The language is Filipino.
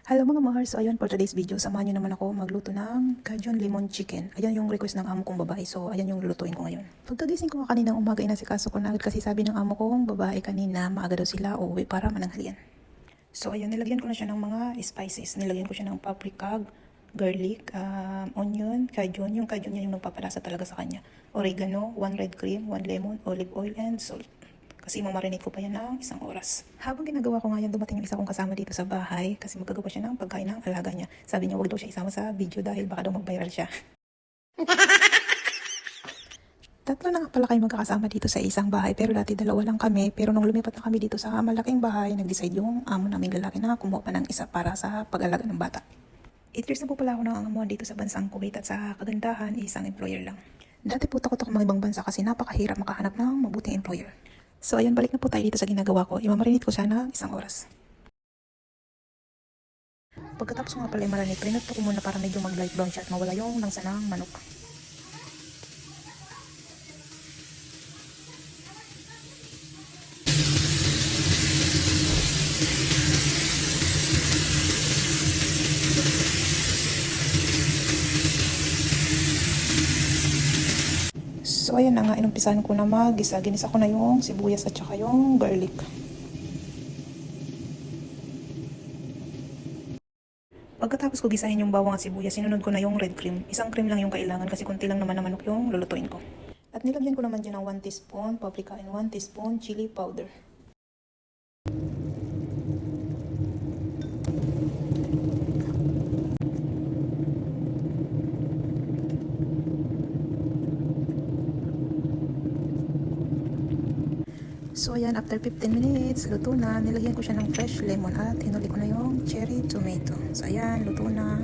Hello mga mahal, so ayun for today's video, samahan nyo naman ako magluto ng Cajun Lemon Chicken. Ayan yung request ng amo kong babae, so ayan yung lulutuin ko ngayon. Pagkagising ko kaninang umaga, inasikaso ko na agad kasi sabi ng amo kong babae kanina, maaga daw sila uuwi para mananghalian. So ayan, nilagyan ko na siya ng mga spices. Nilagyan ko siya ng paprika, garlic, onion, cajun. Yung cajun yan yung nagpapalasa talaga sa kanya. Oregano, 1 red cream, 1 lemon, olive oil, and salt. Kasi mamarinate ko pa yan ng 1 oras. Habang ginagawa ko nga yan, dumating yung isa kong kasama dito sa bahay kasi magagawa siya ng pagkain ng alaga niya. Sabi niya, wag daw siya isama sa video dahil baka daw mag-viral siya. Tatlo na nga pala kayo magkakasama dito sa isang bahay, pero dati dalawa lang kami. Pero nung lumipat na kami dito sa malaking bahay, nag-decide yung amo naming lalaki na kumuha pa ng isa para sa pag-alaga ng bata. 8 years na po pala ako nangangamuhan dito sa bansang Kuwait at sa kagandahan, isang employer lang. Dati po takot ako mga ibang bansa kasi napakahirap makahanap ng mabuting employer. So ayun, balik na po tayo dito sa ginagawa ko. Imamarinate ko siya ng 1 oras. Pagkatapos ko nga pala i-marinate, prinot ko muna para medyo mag-light brown siya at mawala yung langsa ng manok. So ayan na nga, inumpisahan ko na mag-gisa. Ginisa ko na yung sibuyas at saka yung garlic. Pagkatapos ko gisahin yung bawang at sibuyas, sinunod ko na yung red cream. 1 cream lang yung kailangan kasi konti lang naman na manok yung lulutuin ko. At nilagyan ko naman dyan ng 1 teaspoon paprika and 1 teaspoon chili powder. So ayan, after 15 minutes, luto na. Nilagyan ko siya ng fresh lemon at hinuli ko na yung cherry tomato. So ayan, luto na.